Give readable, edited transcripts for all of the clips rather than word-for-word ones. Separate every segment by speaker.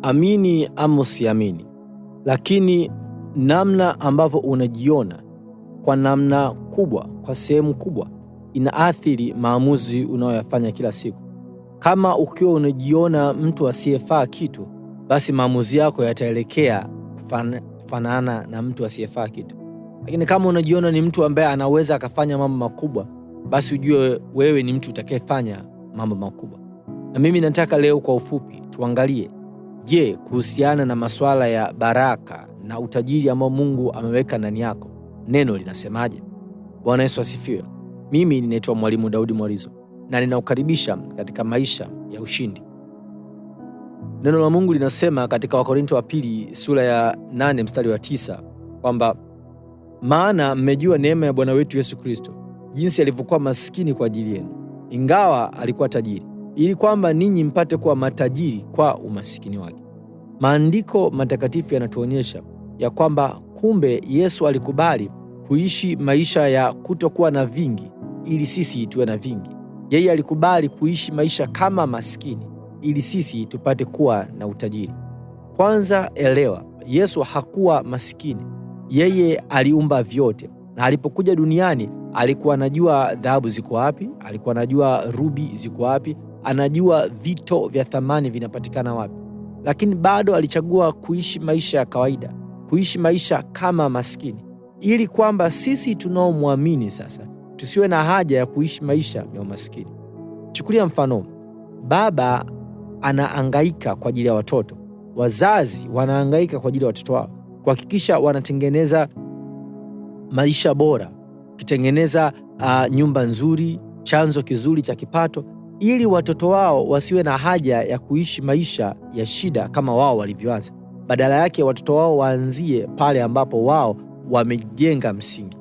Speaker 1: Amini ama usiamini, lakini namna ambavyo unajiona kwa namna kubwa, kwa sehemu kubwa, inaathiri maamuzi unayoyafanya kila siku. Kama ukiwa unajiona mtu asiyefaa kitu, basi maamuzi yako yataelekea kufanana na mtu asiyefaa kitu. Lakini kama unajiona ni mtu ambaye anaweza akafanya mambo makubwa, basi ujue wewe ni mtu utakayefanya mambo makubwa. Na mimi nataka leo kwa ufupi tuangalie, je, kuhusiana na masuala ya baraka na utajiri ambao Mungu ameweka ndani yako, neno linasemaje? Bwana Yesu asifiwe. Mimi ninaitwa Mwalimu Daudi Mwalizo na ninaukaribisha katika maisha ya ushindi. Neno la Mungu linasema katika Wakorintho wa pili sura ya 8 mstari wa 9 kwamba maana mmejua neema ya Bwana wetu Yesu Kristo, jinsi alivyokuwa maskini kwa ajili yenu, ingawa alikuwa tajiri, ili kwamba ninyi mpate kuwa matajiri kwa umasikini wake. Maandiko matakatifu yanatuonyesha ya kwamba kumbe Yesu alikubali kuishi maisha ya kutokuwa na vingi ili sisi tuwe na vingi. Yeye alikubali kuishi maisha kama maskini ili sisi tupate kuwa na utajiri. Kwanza elewa, Yesu hakuwa maskini. Yeye aliumba vyote, na alipokuja duniani alikuwa anajua dhahabu ziko wapi, alikuwa anajua rubi ziko wapi, anajua vito vya thamani vinapatikana wapi. Lakini bado alichagua kuishi maisha ya kawaida, kuishi maisha kama maskini, ili kwamba sisi tunaomwamini sasa tusiwe na haja ya kuishi maisha ya umaskini. Chukulia mfano, baba anahangaika kwa ajili ya watoto, wazazi wanahangaika kwa ajili ya watoto wao kuhakikisha wanatengeneza maisha bora, kitengeneza nyumba nzuri, chanzo kizuri cha kipato, ili watoto wao wasiwe na haja ya kuishi maisha ya shida kama wao walivyoanza. Badala yake watoto wao waanzie pale ambapo wao wamejenga msingi.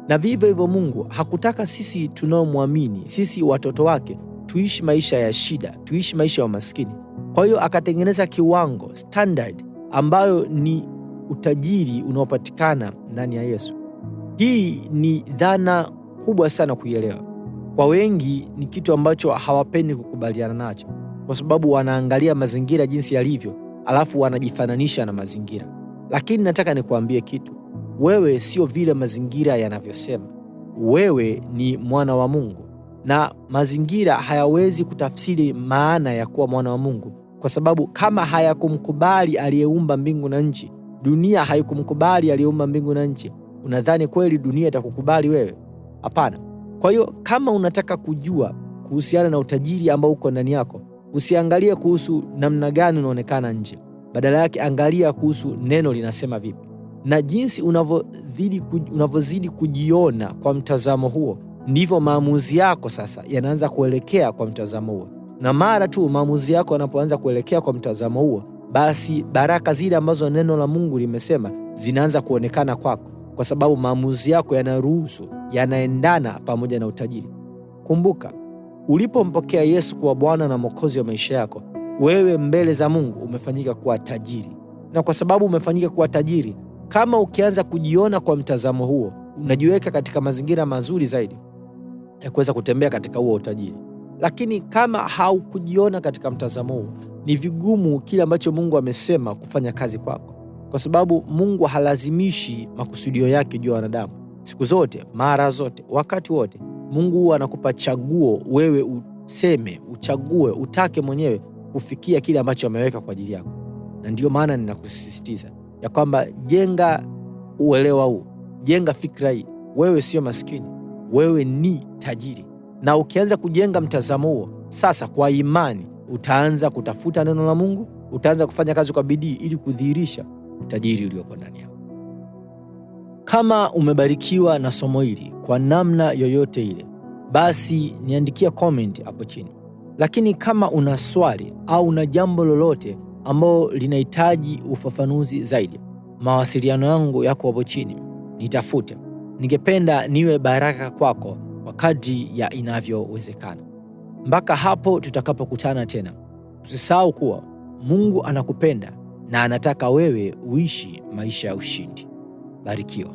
Speaker 1: Na vivyo hivyo Mungu hakutaka sisi tunaomwamini, sisi watoto wake, tuishi maisha ya shida, tuishi maisha ya umaskini. Kwa hiyo akatengeneza kiwango, standard, ambayo ni utajiri unaopatikana ndani ya Yesu. Hii ni dhana kubwa sana kuielewa. Kwa wengi ni kitu ambacho hawapendi kukubaliana nacho, kwa sababu wanaangalia mazingira jinsi yalivyo, alafu wanajifananisha na mazingira. Lakini nataka nikuambie kitu, wewe sio vile mazingira yanavyosema. Wewe ni mwana wa Mungu, na mazingira hayawezi kutafsiri maana ya kuwa mwana wa Mungu, kwa sababu kama hayakumkubali aliyeumba mbingu na nchi, dunia haikumkubali aliyeumba mbingu na nchi, unadhani kweli dunia itakukubali wewe? Hapana. Kwa hiyo kama unataka kujua kuhusiana na utajiri ambao uko ndani yako, usiangalie kuhusu namna gani unaonekana nje. Badala yake angalia kuhusu neno linasema vipi. Na jinsi unavyozidi kujiona kwa mtazamo huo, ndivyo maamuzi yako sasa yanaanza kuelekea kwa mtazamo huo. Na mara tu maamuzi yako yanapoanza kuelekea kwa mtazamo huo, basi baraka zile ambazo neno la Mungu limesema zinaanza kuonekana kwako, kwa sababu maamuzi yako yanaruhusu, yanaendana pamoja na utajiri. Kumbuka, ulipompokea Yesu kuwa Bwana na Mwokozi wa maisha yako, wewe mbele za Mungu umefanyika kuwa tajiri. Na kwa sababu umefanyika kuwa tajiri, kama ukianza kujiona kwa mtazamo huo, unajiweka katika mazingira mazuri zaidi ya kuweza kutembea katika huo utajiri. Lakini kama haukujiona katika mtazamo huo, ni vigumu kile ambacho Mungu amesema kufanya kazi kwako, kwa sababu Mungu halazimishi makusudio yake juu ya wanadamu. Siku zote, mara zote, wakati wote, Mungu huwa anakupa chaguo, wewe useme, uchague, utake mwenyewe kufikia kile ambacho ameweka kwa ajili yako. Na ndio maana ninakusisitiza ya kwamba jenga uelewa huu, jenga fikra hii. Wewe sio maskini, wewe ni tajiri. Na ukianza kujenga mtazamo huo, sasa kwa imani utaanza kutafuta neno la Mungu, utaanza kufanya kazi kwa bidii ili kudhihirisha utajiri uliopo ndani yako. Kama umebarikiwa na somo hili kwa namna yoyote ile, basi niandikia comment hapo chini. Lakini kama una swali au una jambo lolote ambalo linahitaji ufafanuzi zaidi, mawasiliano yangu yako hapo chini, nitafute. Ningependa niwe baraka kwako kwa kadri ya inavyowezekana. Mpaka hapo tutakapokutana tena, usisahau kuwa Mungu anakupenda na anataka wewe uishi maisha ya ushindi. Barikiwa.